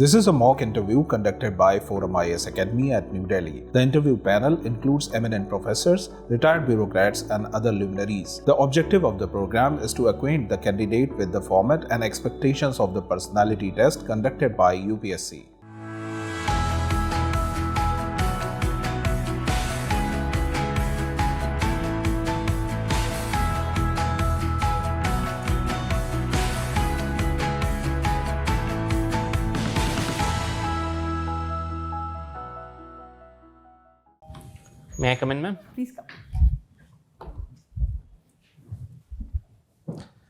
This is a mock interview conducted by ForumIAS Academy at New Delhi. The interview panel includes eminent professors, retired bureaucrats, and other luminaries. The objective of the program is to acquaint the candidate with the format and expectations of the personality test conducted by UPSC. May I come in, ma'am? Please come.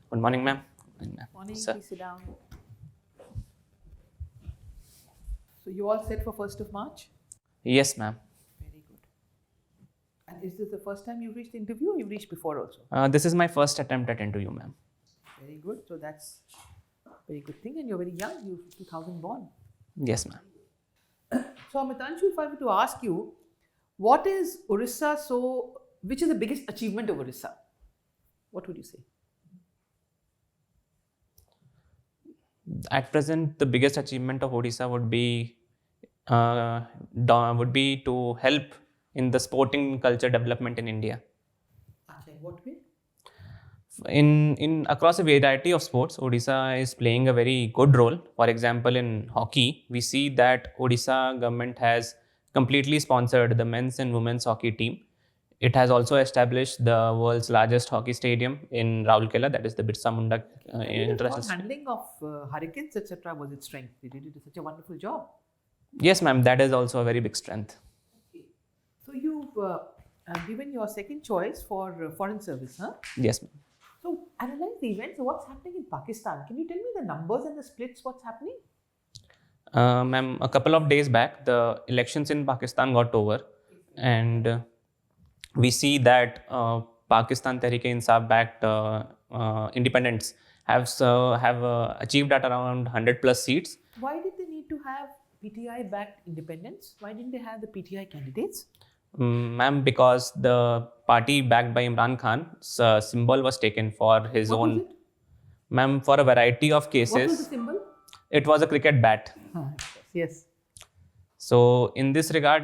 Good morning, ma'am. Morning, Sir. please sit down. So you all set for 1st of March? Yes, ma'am. Very good. And is this the first time you've reached the interview or you've reached before also? This is my first attempt at interview, ma'am. Very good. So that's a very good thing. And you're very young. You're 2000 born. Yes, ma'am. So Amritanshu, if I were to ask you, what is Odisha which is the biggest achievement of Odisha? What would you say? At present, the biggest achievement of Odisha would be to help in the sporting culture development in India. Okay, what way? In across a variety of sports, Odisha is playing a very good role. For example, in hockey, we see that Odisha government has completely sponsored the men's and women's hockey team. It has also established the world's largest hockey stadium in Raulkela, that is the Birsa Munda International Stadium. Handling of hurricanes, etc. was its strength. They did such a wonderful job. Yes, ma'am, that is also a very big strength. Okay. So you've given your second choice for foreign service, huh? Yes, ma'am. So analyze the events. So what's happening in Pakistan? Can you tell me the numbers and the splits? What's happening? Ma'am, a couple of days back, the elections in Pakistan got over, and we see that Pakistan Tehreek-e-Insaf backed independents have achieved at around 100 plus seats. Why did they need to have PTI backed independents? Why didn't they have the PTI candidates? Ma'am, because the party backed by Imran Khan's symbol was taken for his What own. was it? Ma'am, for a variety of cases. What was the symbol? It was a cricket bat. Yes. So in this regard,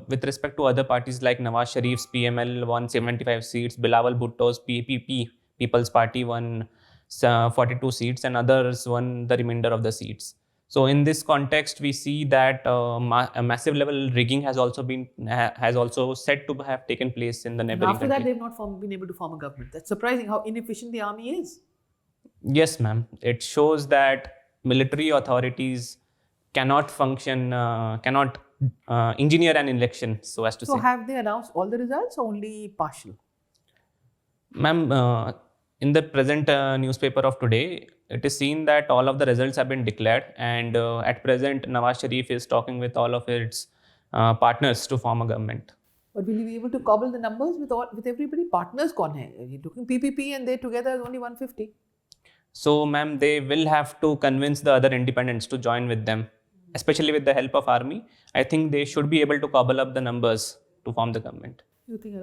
with respect to other parties like Nawaz Sharif's PML won 75 seats, Bilawal Bhutto's PPP, People's Party won 42 seats, and others won the remainder of the seats. So in this context, we see that a massive level rigging has also said to have taken place in the neighboring After country. that, they've not been able to form a government. That's surprising how inefficient the army is. Yes, ma'am. It shows that military authorities cannot function, cannot engineer an election, so as to say. So have they announced all the results or only partial? Ma'am, in the present newspaper of today, it is seen that all of the results have been declared, and at present Nawaz Sharif is talking with all of its partners to form a government. But will you be able to cobble the numbers with everybody? Partners kaun hai? You're talking PPP and they together is only 150. So, ma'am, they will have to convince the other independents to join with them, especially with the help of army. I think they should be able to cobble up the numbers to form the government. You think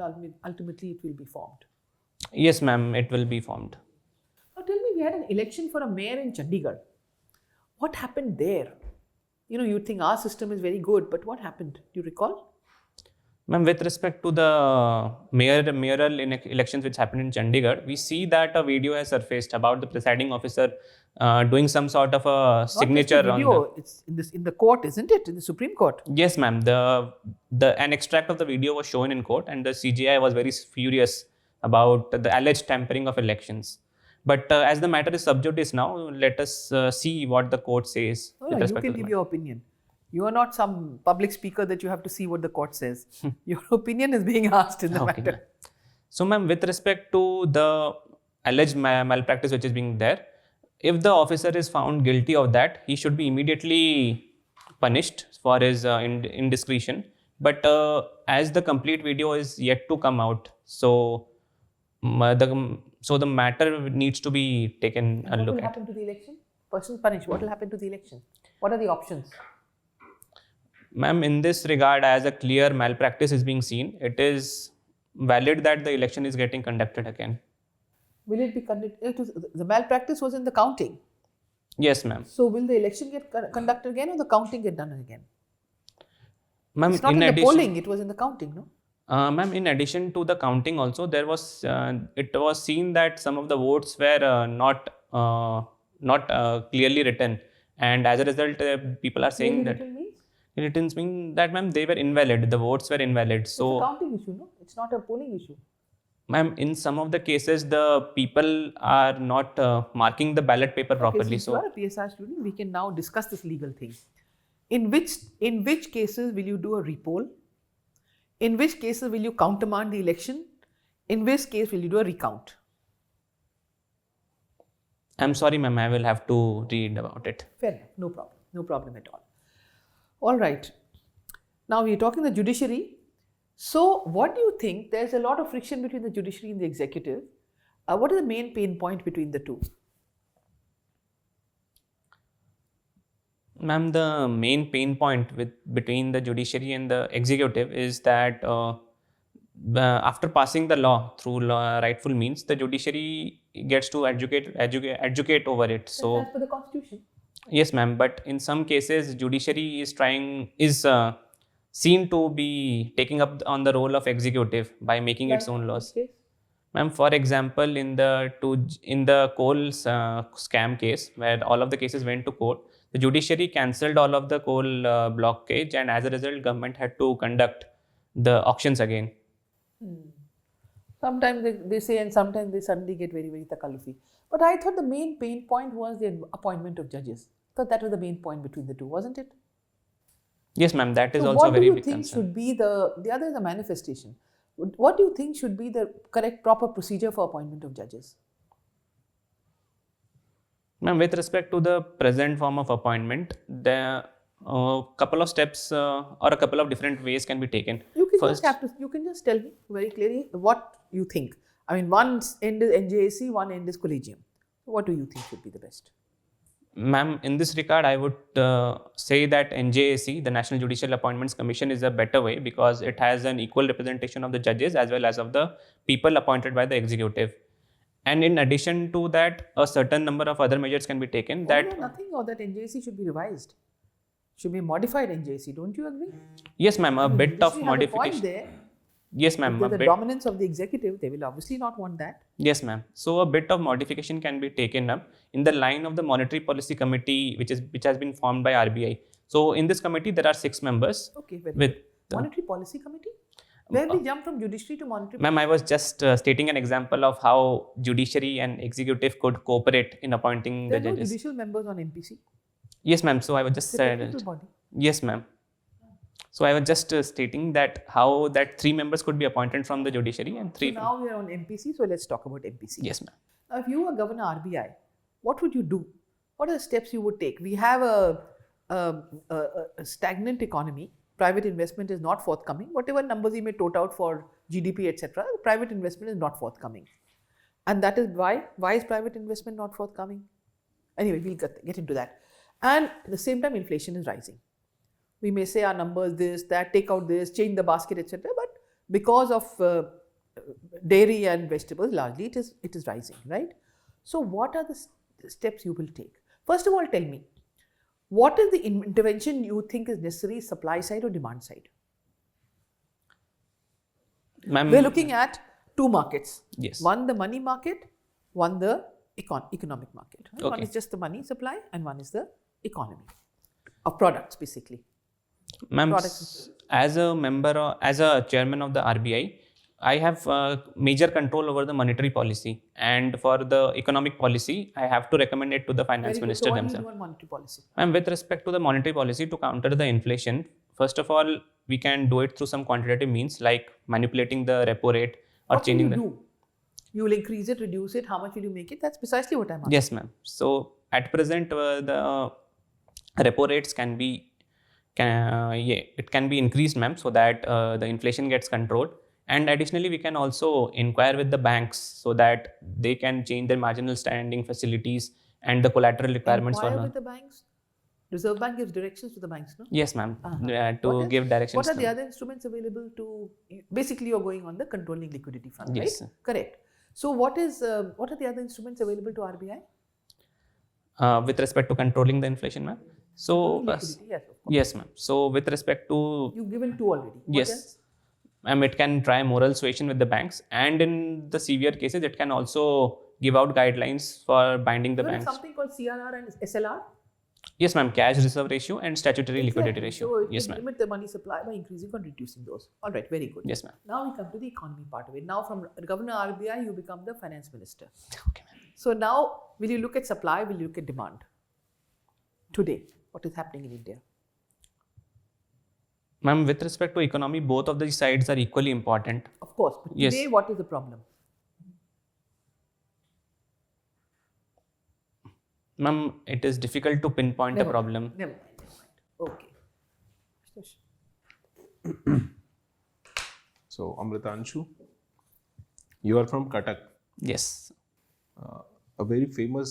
ultimately it will be formed? Yes, ma'am, it will be formed. Now tell me, we had an election for a mayor in Chandigarh. What happened there? You think our system is very good, but what happened? Do you recall? Ma'am, with respect to the mayoral elections which happened in Chandigarh, we see that a video has surfaced about the presiding officer doing some sort of a signature Not just the video, it's in the court, isn't it? In the Supreme Court. Yes, ma'am. An extract of the video was shown in court, and the CJI was very furious about the alleged tampering of elections. But as the matter is sub judice now, let us see what the court says. No, you can give your opinion. You are not some public speaker that you have to see what the court says. Your opinion is being asked in the matter. So, ma'am, with respect to the alleged malpractice which is being there, if the officer is found guilty of that, he should be immediately punished for his indiscretion. But as the complete video is yet to come out, so the matter needs to be taken a look at. What will happen to the election? Person punished. What will happen to the election? What are the options? Ma'am, in this regard, as a clear malpractice is being seen, it is valid that the election is getting conducted again. Will it be conducted? The malpractice was in the counting. Yes, ma'am. So will the election get conducted again or the counting get done again? Ma'am, It's not in the polling, it was in the counting, no? Ma'am, in addition to the counting also, there was it was seen that some of the votes were not clearly written, and as a result, people are saying that it means that, ma'am, they were invalid. The votes were invalid. So it's a counting issue, no? It's not a polling issue. Ma'am, in some of the cases, the people are not marking the ballot paper properly. So you are a PSR student, we can now discuss this legal thing. In which cases will you do a repoll? In which cases will you countermand the election? In which case will you do a recount? I'm sorry, ma'am, I will have to read about it. Fair enough, no problem. No problem at all. All right. Now we are talking the judiciary. So what do you think? There's a lot of friction between the judiciary and the executive. What is the main pain point between the two? Ma'am, the main pain point between the judiciary and the executive is that after passing the law through rightful means, the judiciary gets to educate over it. So as per the constitution. Yes, ma'am. But in some cases, judiciary is seen to be taking up on the role of executive by making its own laws. Okay. Ma'am, for example, in the coal scam case, where all of the cases went to court, the judiciary cancelled all of the coal blockage, and as a result, government had to conduct the auctions again. Sometimes they say, and sometimes they suddenly get very, very takallufi. But I thought the main pain point was the appointment of judges. I thought that was the main point between the two, wasn't it? Yes, ma'am. That is also a very big concern. What do you think should be the other is the manifestation? What do you think should be the correct proper procedure for appointment of judges? Ma'am, with respect to the present form of appointment, there are a couple of steps or a couple of different ways can be taken. You can just tell me very clearly what you think. I mean, one end is NJAC, one end is collegium. What do you think should be the best? Ma'am, in this regard, I would say that NJAC, the National Judicial Appointments Commission, is a better way because it has an equal representation of the judges as well as of the people appointed by the executive. And in addition to that, a certain number of other measures can be taken. Nothing or that NJAC should be revised. Should be modified NJAC, don't you agree? Yes, ma'am, a bit of modification. There. Yes, ma'am. The dominance of the executive, they will obviously not want that. Yes, ma'am. So a bit of modification can be taken up in the line of the Monetary Policy Committee, which has been formed by RBI. So in this committee, there are 6 members. Okay, very good. Monetary Policy Committee? Where we jump from judiciary to monetary? Ma'am, I was just stating an example of how judiciary and executive could cooperate in appointing the judges. There are no judicial members on NPC? Yes, ma'am. So I was just said. Yes, ma'am. So I was just stating that how that 3 members could be appointed from the judiciary and 3. So now we are on MPC, so let's talk about MPC. Yes, ma'am. Now, if you were Governor RBI, what would you do? What are the steps you would take? We have a stagnant economy. Private investment is not forthcoming. Whatever numbers you may tote out for GDP, etc., private investment is not forthcoming. And that is why. Why is private investment not forthcoming? Anyway, we'll get into that. And at the same time, inflation is rising. We may say our numbers this, that, take out this, change the basket, etc. But because of dairy and vegetables, largely it is rising, right? So what are the steps you will take? First of all, tell me, what is the intervention you think is necessary, supply side or demand side? We're looking at 2 markets. Yes. One the money market, one the economic market. Right? Okay. One is just the money supply and one is the economy of products, basically. Ma'am, as a member, as a chairman of the RBI, I have major control over the monetary policy, and for the economic policy, I have to recommend it to the finance minister themselves. So what do you do on monetary policy? And with respect to the monetary policy to counter the inflation, first of all, we can do it through some quantitative means like manipulating the repo rate or what changing will you do? You will increase it, reduce it. How much will you make it? That's precisely what I'm asking. Yes, ma'am. So at present, the repo rates can be increased, ma'am, so that the inflation gets controlled. And additionally, we can also inquire with the banks so that they can change their marginal standing facilities and the collateral requirements Inquire with the banks? Reserve Bank gives directions to the banks, no? Yes, ma'am. To give directions. What are the other instruments available to? Basically, you're going on the controlling liquidity front, yes, right? Correct. So, what are the other instruments available to RBI? With respect to controlling the inflation, ma'am. So, Liquidity, yes, of course. yes, ma'am. So, with respect to, You've given two already. What yes, else? it can try moral suasion with the banks, and in the severe cases, it can also give out guidelines for binding the There is banks. something called CRR and SLR. Yes, ma'am. Cash reserve ratio and statutory liquidity Exactly. ratio. So it Yes, can ma'am. limit the money supply by increasing or reducing those. All right, very good. Yes, ma'am. Now we come to the economy part of it. Now from Governor RBI, you become the finance minister. Okay, ma'am. So now, will you look at supply? Will you look at demand? Today, what is happening in India? Ma'am, with respect to economy, both of these sides are equally important. Of course, but Yes. today, what is the problem? Ma'am, it is difficult to pinpoint a Never mind, problem. Never mind. Okay. So, Amritanshu, you are from Cuttack, Yes. a very famous,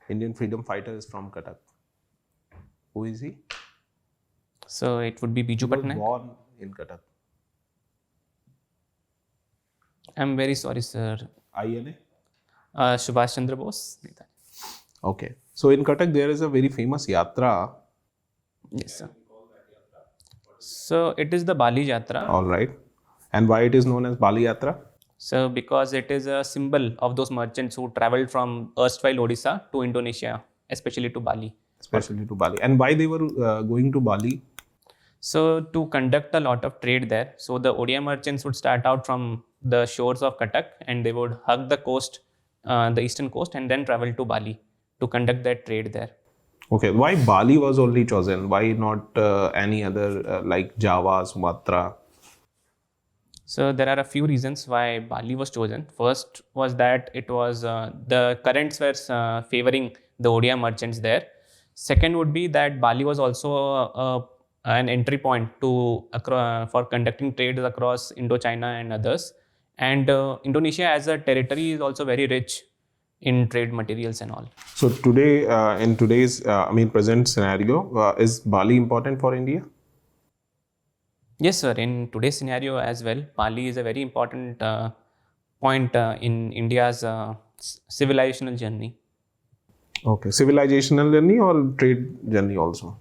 Indian freedom fighter is from Cuttack. Who is he? So it would be Biju He was Patnaik. born in Cuttack. I'm very sorry, sir. INA? Subhash Chandra Bose. Okay. So in Cuttack there is a very famous yatra. Yes, sir. So it is the Bali Yatra. All right. And why it is known as Bali Yatra? So because it is a symbol of those merchants who traveled from erstwhile Odisha to Indonesia, especially to Bali. Especially to Bali. And why they were going to Bali? So to conduct a lot of trade there, so the Odia merchants would start out from the shores of Cuttack and they would hug the coast, the eastern coast, and then travel to Bali to conduct that trade there. Okay. Why Bali was only chosen? Why not any other like Java, Sumatra? So there are a few reasons why Bali was chosen. First was that it was the currents were favoring the Odia merchants there. Second would be that Bali was also an entry point to for conducting trades across Indochina and others. And Indonesia as a territory is also very rich in trade materials and all. So today, in today's, present scenario, is Bali important for India? Yes, sir. In today's scenario as well, Bali is a very important point in India's civilizational journey. Okay. Civilizational journey or trade journey also?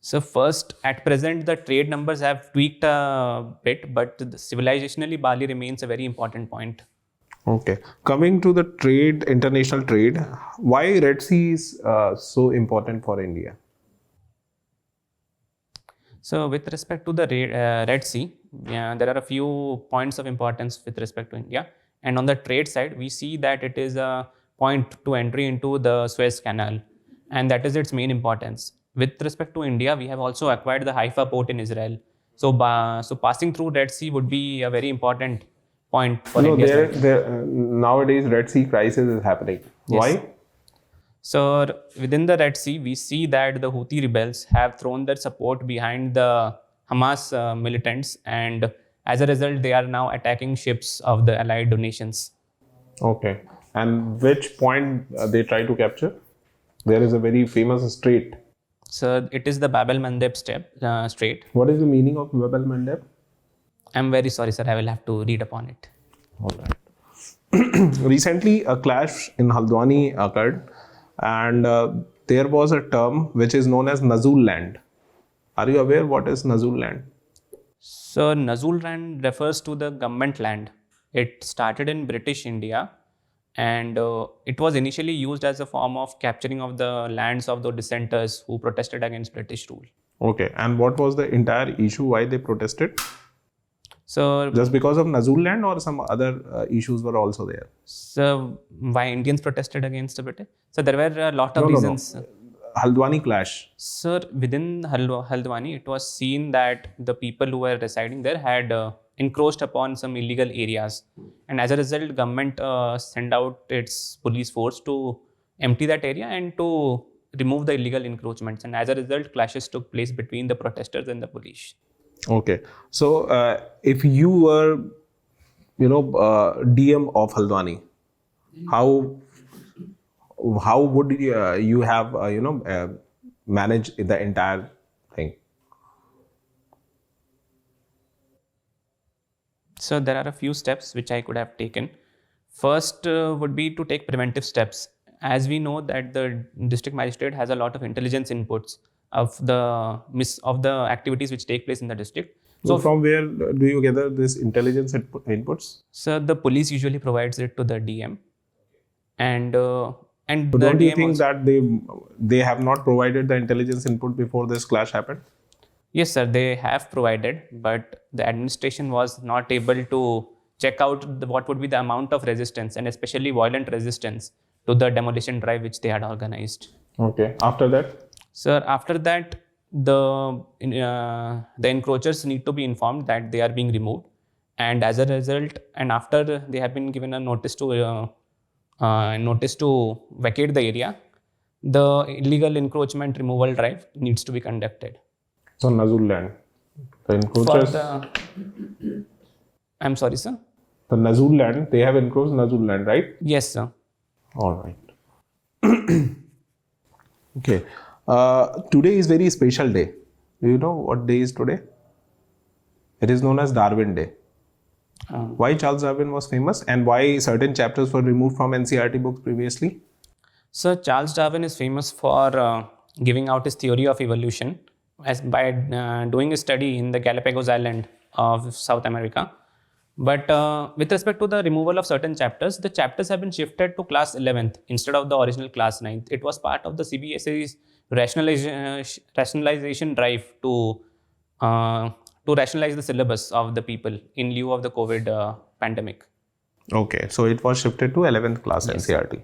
So first, at present, the trade numbers have tweaked a bit, but civilizationally, Bali remains a very important point. Okay. Coming to the trade, international trade, why Red Sea is so important for India? So with respect to the Red Sea, there are a few points of importance with respect to India. And on the trade side, we see that it is a point to entry into the Suez Canal, and that is its main importance. With respect to India, we have also acquired the Haifa port in Israel. So, so passing through Red Sea would be a very important point for India. Nowadays Red Sea crisis is happening. Yes. Why? So within the Red Sea, we see that the Houthi rebels have thrown their support behind the Hamas militants, and as a result, they are now attacking ships of the allied nations. Okay. And which point they try to capture? There is a very famous strait. So it is the Bab el-Mandeb strait. What is the meaning of Bab el-Mandeb? I'm very sorry, sir. I will have to read upon it. All right. Recently, a clash in Haldwani occurred, and there was a term which is known as Nazul land. Are you aware what is Nazul land? So Nazul land refers to the government land. It started in British India, and it was initially used as a form of capturing of the lands of the dissenters who protested against British rule. Okay. And what was the entire issue? Why they protested? So Just because of Nazul land, or some other issues were also there? So why Indians protested against the British? So there were a lot of reasons. Haldwani clash. Sir, within Haldwani, it was seen that the people who were residing there had encroached upon some illegal areas, and as a result, government sent out its police force to empty that area and to remove the illegal encroachments. And as a result, clashes took place between the protesters and the police. Okay. So if you were, DM of Haldwani, how would you have manage the entire thing? So there are a few steps which I could have taken. First would be to take preventive steps. as we know that the district magistrate has a lot of intelligence inputs of the activities which take place in the district. So from where do you gather this intelligence inputs? So the police usually provides it to the DM, and So the don't you DM think also, that they have not provided the intelligence input before this clash happened? yes sir, they have provided, but the administration was not able to check out what would be the amount of resistance, and especially violent resistance to the demolition drive which they had organized. Okay. After that? Sir, after that, the encroachers need to be informed that they are being removed, and as a result, and after they have been given a notice to vacate the area, the illegal encroachment removal drive needs to be conducted. So Nazul land. The encroachers. I'm sorry, sir. The Nazul land, they have encroached Nazul land, right? Yes, sir. All right. Okay. Today is very special day. Do you know what day is today? It is known as Darwin Day. Why Charles Darwin was famous and why certain chapters were removed from NCERT books previously? Sir, Charles Darwin is famous for giving out his theory of evolution by doing a study in the Galapagos Island of South America. But with respect to the removal of certain chapters, the chapters have been shifted to class 11th instead of the original class 9th. It was part of the CBSE's rationalization drive to rationalize the syllabus of the people in lieu of the COVID pandemic. Okay, so it was shifted to 11th class NCERT.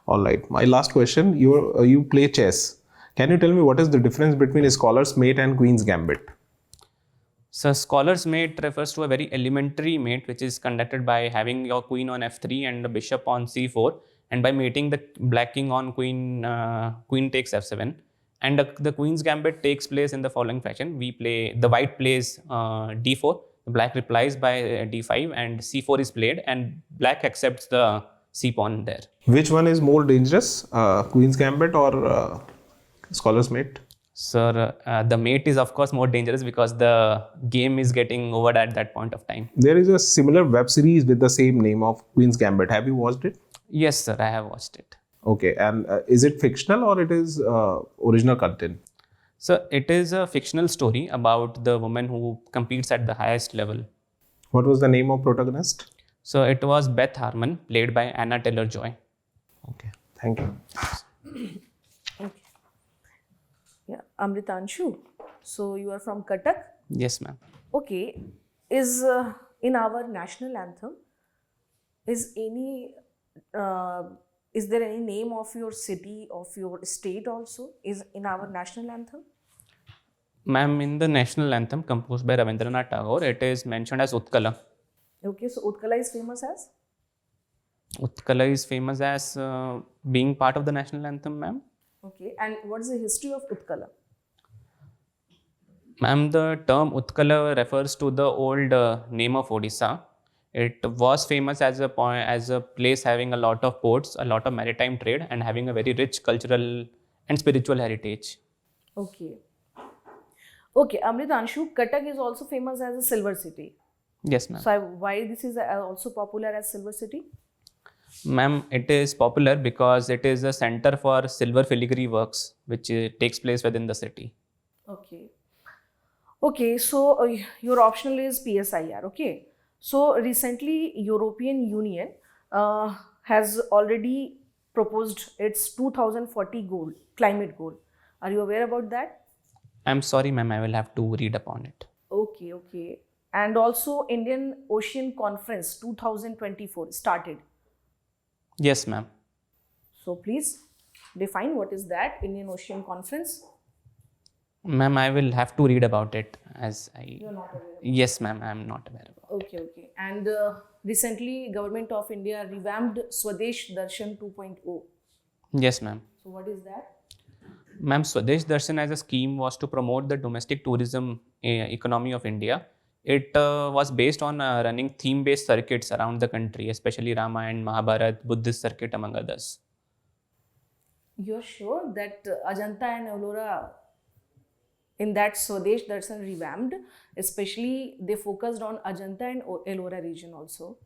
All right. My last question, you play chess. Can you tell me what is the difference between a scholar's mate and queen's gambit? So scholar's mate refers to a very elementary mate which is conducted by having your queen on f3 and the bishop on c4, and by mating the black king on queen takes f7. And the queen's gambit takes place in the following fashion. The white plays d4, the black replies by d5, and c4 is played, and black accepts the c pawn there. Which one is more dangerous, queen's gambit or scholar's mate? Sir, the mate is of course more dangerous because the game is getting over at that point of time. There is a similar web series with the same name of Queen's Gambit. Have you watched it? Yes, sir, I have watched it. Okay, and is it fictional or it is original content? So it is a fictional story about the woman who competes at the highest level. What was the name of protagonist? So it was Beth Harmon, played by Anna Taylor-Joy. Okay, thank you. Okay. Yeah, Amritanshu. So you are from Cuttack? Yes, ma'am. Okay. Is in our national anthem, is there any name of your city, of your state also is in our national anthem? Ma'am, in the national anthem composed by Ravindranath Tagore, it is mentioned as Utkala. Okay, so Utkala is famous as? Utkala is famous as being part of the national anthem, ma'am. Okay, and what is the history of Utkala? Ma'am, the term Utkala refers to the old name of Odisha. It was famous as a place having a lot of ports, a lot of maritime trade, and having a very rich cultural and spiritual heritage. Okay. Okay, Amritanshu, Cuttack is also famous as a silver city. Yes, ma'am. So why this is also popular as silver city? Ma'am, it is popular because it is a center for silver filigree works, which takes place within the city. Okay. Okay, so your optional is PSIR. Okay. So recently, European Union has already proposed its 2040 goal, climate goal. Are you aware about that? I'm sorry, ma'am, I will have to read upon it. Okay, okay. And also Indian Ocean Conference 2024 started. Yes, ma'am. So please define what is that Indian Ocean Conference. Ma'am, I will have to read about it as I... You're not aware. Yes, ma'am, I am not aware about Okay, okay. And recently, Government of India revamped Swadesh Darshan 2.0. Yes, ma'am. So what is that? Ma'am, Swadesh Darshan as a scheme was to promote the domestic tourism economy of India. It was based on running theme-based circuits around the country, especially Ramayana, Mahabharata, Buddhist circuit, among others. You're sure that Ajanta and Ellora in that Swadesh Darshan revamped, especially they focused on Ajanta and Ellora region also?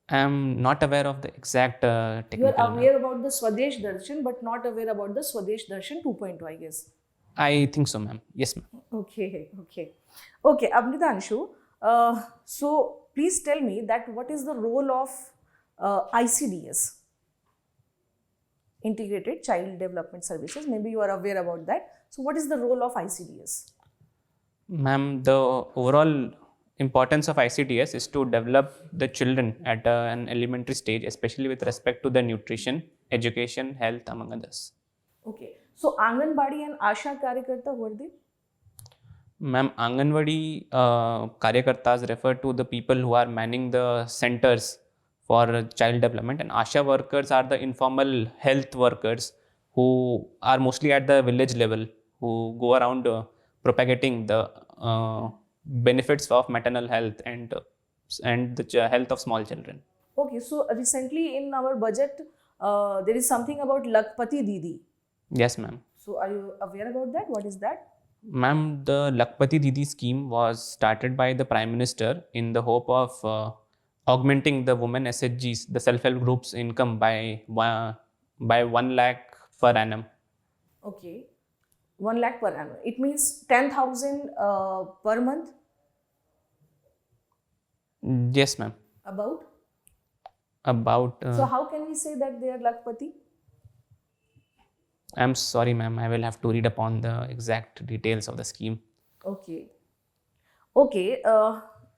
I'm not aware of the exact You are technical name. aware about the Swadesh Darshan, but not aware about the Swadesh Darshan 2.2, I guess. I think so, ma'am. Yes, ma'am. Okay. Amritanshu, so please tell me that what is the role of ICDS, Integrated Child Development Services? Maybe you are aware about that. So what is the role of ICDS? Ma'am, the overall importance of ICDS is to develop the children at an elementary stage, especially with respect to the nutrition, education, health, among others. Okay. So Anganwadi and Asha Karyakarta, who are they? Ma'am, Anganwadi Karyakartas refer to the people who are manning the centers for child development, and Asha workers are the informal health workers who are mostly at the village level, who go around propagating the benefits of maternal health and the health of small children. Okay, so recently in our budget, there is something about Lakpati Didi. Yes, ma'am. So are you aware about that? What is that? Ma'am, the Lakpati Didi scheme was started by the Prime Minister in the hope of augmenting the women SHGs, the self-help groups' income by 1 lakh per annum. Okay, 1 lakh per annum. It means 10,000 per month. Yes, ma'am. About. So how can we say that they are Lakpati? I'm sorry, ma'am. I will have to read upon the exact details of the scheme. Okay.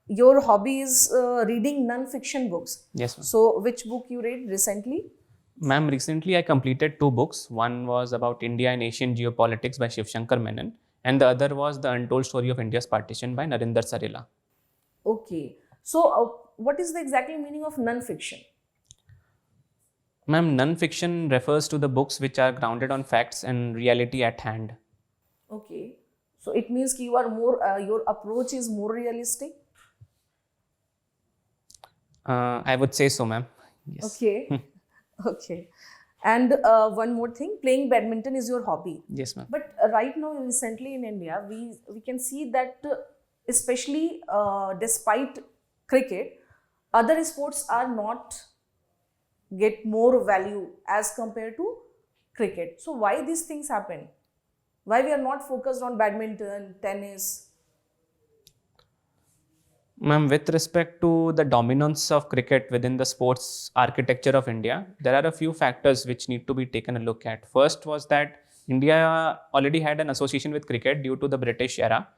Your hobby is reading non-fiction books. Yes, ma'am. So which book you read recently? Ma'am, recently I completed 2 books. One was about India and Asian Geopolitics by Shiv Shankar Menon, and the other was The Untold Story of India's Partition by Narinder Sarela. Okay. So what is the exactly meaning of non-fiction? Ma'am, non-fiction refers to the books which are grounded on facts and reality at hand. Okay. So it means you are more, your approach is more realistic? I would say so, ma'am. Yes. Okay. Okay. And one more thing, playing badminton is your hobby. Yes, ma'am. But right now, recently in India, we can see that especially despite cricket, other sports are not get more value as compared to cricket. So why these things happen? Why we are not focused on badminton, tennis? Ma'am, with respect to the dominance of cricket within the sports architecture of India, there are a few factors which need to be taken a look at. First was that India already had an association with cricket due to the British era,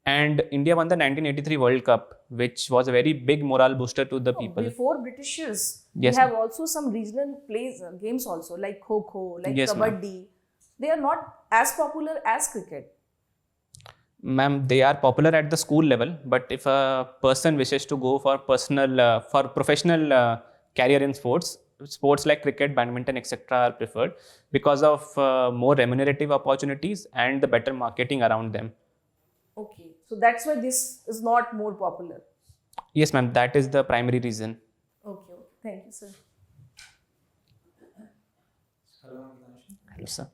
and India won the 1983 World Cup, which was a very big morale booster to the people. Before Britishers, Yes, we have also some regional games also, like Kho-Kho, like Yes, ma'am. Kabaddi. They are not as popular as cricket. Ma'am, they are popular at the school level, but if a person wishes to go for professional career in sports like cricket, badminton, etc. are preferred because of more remunerative opportunities and the better marketing around them. Okay, so that's why this is not more popular. Yes, ma'am, that is the primary reason. Okay, thank you, sir. Hello, Amritanshu. Hello, sir.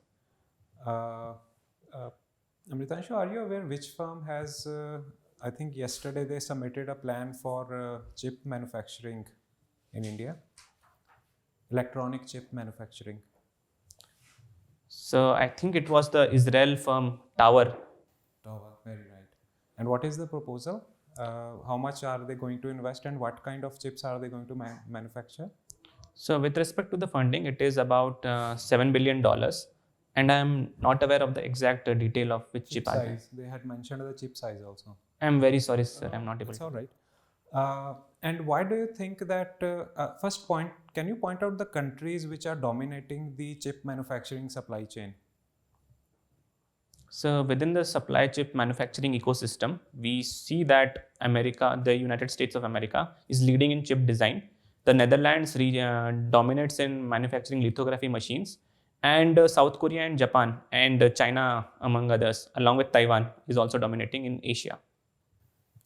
Amritanshu, are you aware which firm has, I think yesterday they submitted a plan for chip manufacturing in India? Electronic chip manufacturing. So I think it was the Israel firm Tower. Very right. And what is the proposal? How much are they going to invest and what kind of chips are they going to manufacture? So with respect to the funding, it is about $7 billion. And I am not aware of the exact detail of which chip size. They had mentioned the chip size also. I am very sorry, sir. I am not able That's to. all right. And why do you think that, first point, can you point out the countries which are dominating the chip manufacturing supply chain? So within the supply chip manufacturing ecosystem, we see that the United States of America, is leading in chip design. The Netherlands dominates in manufacturing lithography machines. And South Korea and Japan and China, among others, along with Taiwan, is also dominating in Asia.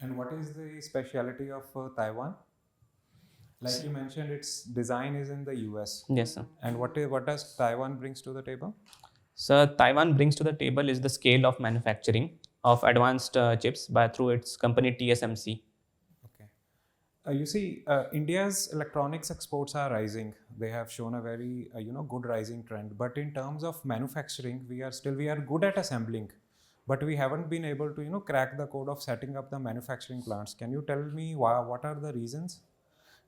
And what is the speciality of Taiwan? Like you mentioned, its design is in the US. Yes, sir. And what does Taiwan brings to the table? So Taiwan brings to the table is the scale of manufacturing of advanced chips through its company TSMC. Okay. You see, India's electronics exports are rising. They have shown a very good rising trend. But in terms of manufacturing, we are good at assembling, but we haven't been able to crack the code of setting up the manufacturing plants. Can you tell me what are the reasons?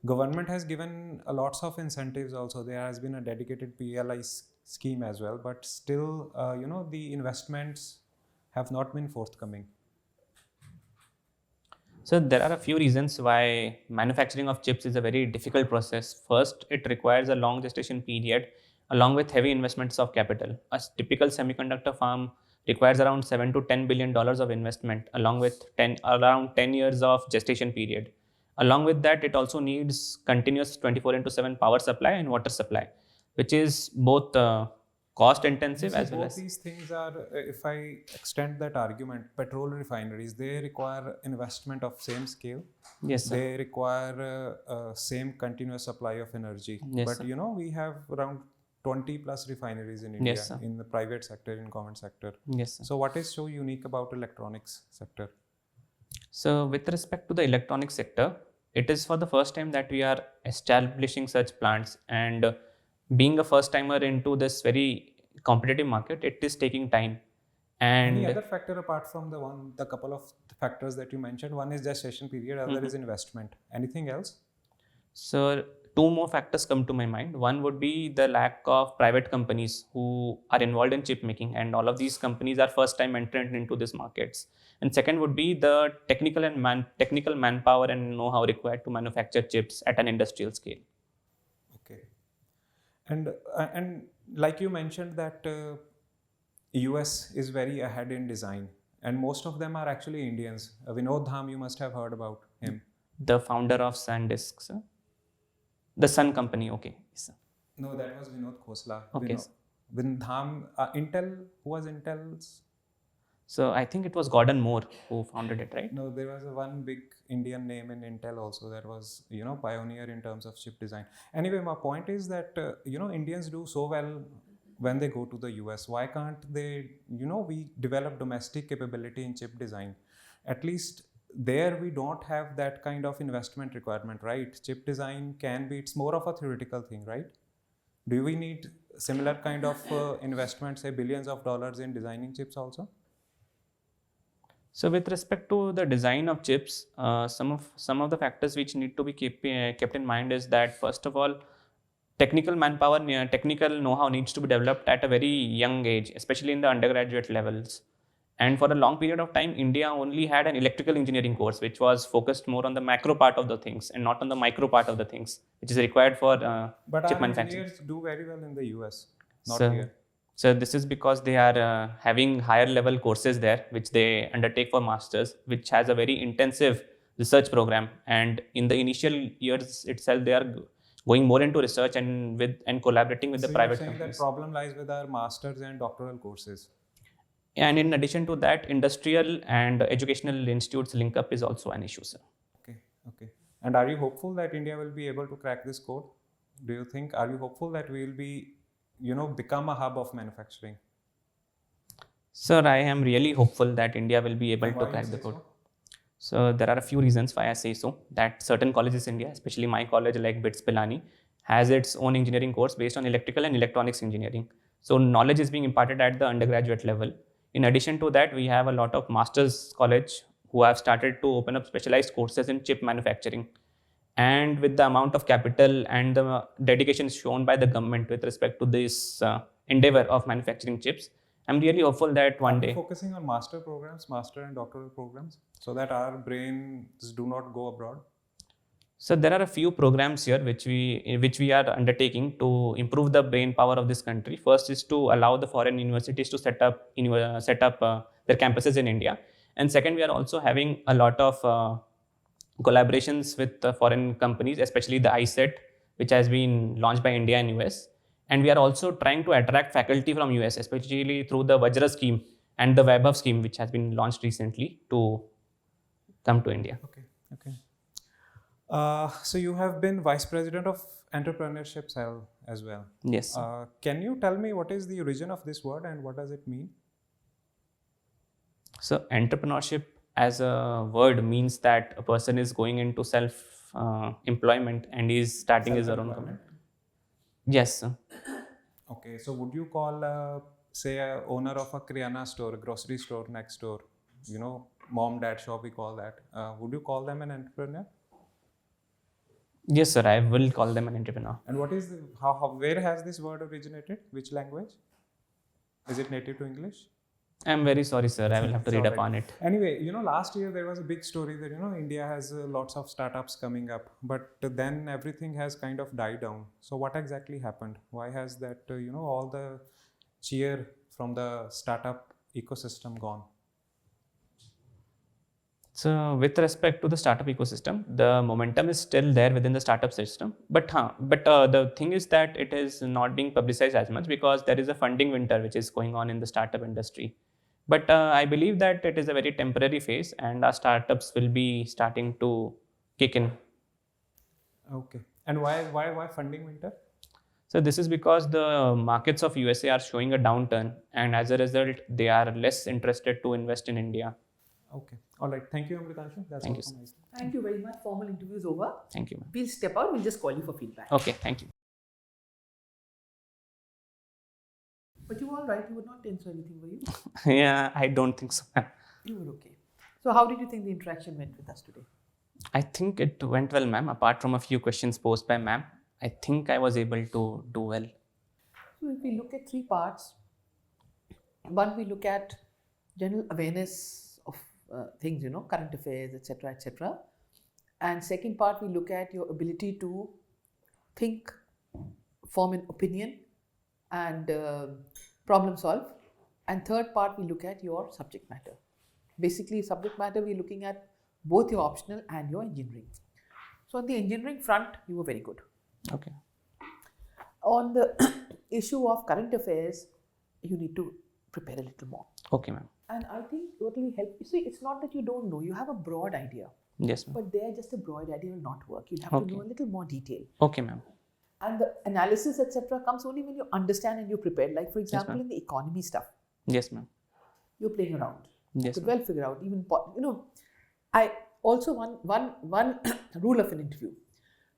Government has given lots of incentives. Also, there has been a dedicated PLI scheme as well, but still, the investments have not been forthcoming. So there are a few reasons why manufacturing of chips is a very difficult process. First, it requires a long gestation period along with heavy investments of capital. A typical semiconductor farm requires around $7 to $10 billion of investment along with around 10 years of gestation period. Along with that, it also needs continuous 24/7 power supply and water supply, which is both cost intensive as well Both as. these things are, if I extend that argument, petrol refineries, they require investment of same scale. Yes, sir. They require same continuous supply of energy. Yes, but sir. we have around 20 plus refineries in India, Yes, sir. in the private sector, in government sector. Yes, sir. So what is so unique about electronics sector? So with respect to the electronic sector, it is for the first time that we are establishing such plants, and being a first timer into this very competitive market, it is taking time. Any And other factor apart from the couple of factors that you mentioned? One is gestation period, other is investment. Anything else? so two more factors come to my mind. One would be the lack of private companies who are involved in chip making, and all of these companies are first time entrant into these markets. And second would be the technical manpower and know-how required to manufacture chips at an industrial scale. Okay. And like you mentioned that US is very ahead in design, and most of them are actually Indians. Vinod Dham, you must have heard about him. The founder of SanDisk, sir? The Sun company, okay. Yes, sir. No, that was Vinod Khosla. Okay. Vinod Dham, Intel, who was Intel's? So I think it was Gordon Moore who founded it, right? No, there was one big Indian name in Intel also that was, pioneer in terms of chip design. Anyway, my point is that, Indians do so well when they go to the US. Why can't they, we develop domestic capability in chip design? At least there we don't have that kind of investment requirement, right? Chip design it's more of a theoretical thing, right? Do we need similar kind of investment, say billions of dollars in designing chips also? So with respect to the design of chips, some of the factors which need to be kept in mind is that, first of all, technical manpower, technical know-how needs to be developed at a very young age, especially in the undergraduate levels. And for a long period of time, India only had an electrical engineering course, which was focused more on the macro part of the things and not on the micro part of the things, which is required for But chip our manufacturing. engineers do very well in the US, not So- here. So this is because they are having higher level courses there, which they undertake for masters, which has a very intensive research program. And in the initial years itself, they are going more into research and collaborating with the private you're saying companies. that problem lies with our masters and doctoral courses. And in addition to that, industrial and educational institutes link up is also an issue, sir. Okay. And are you hopeful that India will be able to crack this code? Are you hopeful that we will be, become a hub of manufacturing? Sir, I am really hopeful that India will be able to crack the code. So there are a few reasons why I say so. That certain colleges in India, especially my college like BITS Pilani, has its own engineering course based on electrical and electronics engineering. So knowledge is being imparted at the undergraduate level. In addition to that, we have a lot of master's college who have started to open up specialized courses in chip manufacturing. And with the amount of capital and the dedication shown by the government with respect to this endeavor of manufacturing chips, I'm really hopeful that one day. Focusing on master and doctoral programs, so that our brains do not go abroad. So there are a few programs here which we are undertaking to improve the brain power of this country. First is to allow the foreign universities to set up their campuses in India, and second, we are also having a lot of collaborations with foreign companies, especially the ISET, which has been launched by India and US. And we are also trying to attract faculty from US, especially through the Vajra scheme and the Vaibhav scheme, which has been launched recently, to come to India. Okay. So you have been Vice President of Entrepreneurship Cell as well. Yes. Can you tell me what is the origin of this word and what does it mean? So entrepreneurship as a word means that a person is going into employment, and he's starting his own company. Yes, sir. Okay, so would you call, say, a owner of a Kirana store, grocery store next door, mom, dad shop, we call that. Would you call them an entrepreneur? Yes, sir. I will call them an entrepreneur. And what is where has this word originated? Which language? Is it native to English? I'm very sorry, sir. I will have to read upon it. Anyway, last year there was a big story that, India has lots of startups coming up, but then everything has kind of died down. So what exactly happened? Why has that, all the cheer from the startup ecosystem gone? So with respect to the startup ecosystem, the momentum is still there within the startup system. But the thing is that it is not being publicized as much because there is a funding winter which is going on in the startup industry. But I believe that it is a very temporary phase and our startups will be starting to kick in. Okay. And why funding winter? So this is because the markets of USA are showing a downturn, and as a result, they are less interested to invest in India. Okay. All right. Thank you, Amritanshu. That's Thank all you, from my side. Thank you very much. Formal interview is over. Thank you, ma'am. We'll step out. We'll just call you for feedback. Okay, thank you. But you were all right. You were not tense or anything, were you? Yeah, I don't think so, ma'am. You were okay. So how did you think the interaction went with us today? I think it went well, ma'am. Apart from a few questions posed by ma'am, I think I was able to do well. So if we look at three parts, one, we look at general awareness of things, current affairs, etc., etc. And second part, we look at your ability to think, form an opinion, and problem solve. And third part, we look at your subject matter. Basically, subject matter, we're looking at both your optional and your engineering. So on the engineering front, you were very good. Okay. On the issue of current affairs, you need to prepare a little more. Okay, ma'am. And I think it will help. You see, it's not that you don't know. You have a broad idea. Yes, ma'am. But there, just a broad idea will not work. You'll have to know a little more detail. Okay, ma'am. And the analysis, etc., comes only when you understand and you're prepared. Like, for example, ma'am. in the economy stuff, Yes, ma'am. you're playing around. Yes, You could ma'am. well figure out. Even, I also, one rule of an interview.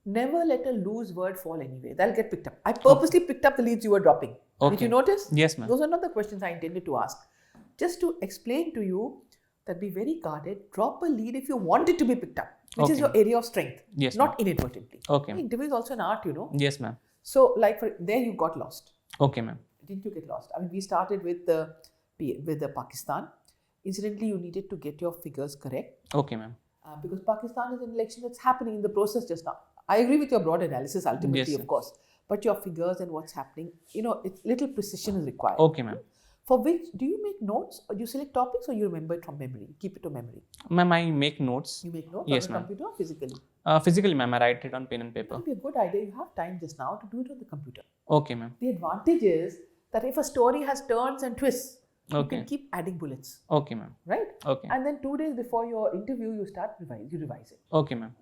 Never let a loose word fall anyway. That'll get picked up. I purposely picked up the leads you were dropping. Okay. Did you notice? Yes, ma'am. Those are not the questions I intended to ask. Just to explain to you that be very guarded. Drop a lead if you want it to be picked up, which is Okay. your area of strength. Yes, not inadvertently. Okay. Interview is also an art, Yes, ma'am. So, like there you got lost. Okay, ma'am. Didn't you get lost? I mean, we started with the Pakistan. Incidentally, you needed to get your figures correct. Okay, ma'am. Because Pakistan is an election that's happening in the process just now. I agree with your broad analysis ultimately, Yes, of course. But your figures and what's happening, it's little precision is required. Okay, ma'am. For which, do you make notes or do you select topics or you remember it from memory? Keep it to memory. Ma'am, I make notes. You make notes Yes, on the ma'am. computer or physically? Physically, ma'am, I write it on pen and It paper. would be a good idea. You have time just now to do it on the computer. Okay, ma'am. The advantage is that if a story has turns and twists, you Okay. can keep adding bullets, Okay, ma'am. right? Okay. And then 2 days before your interview, you revise it. Okay, ma'am.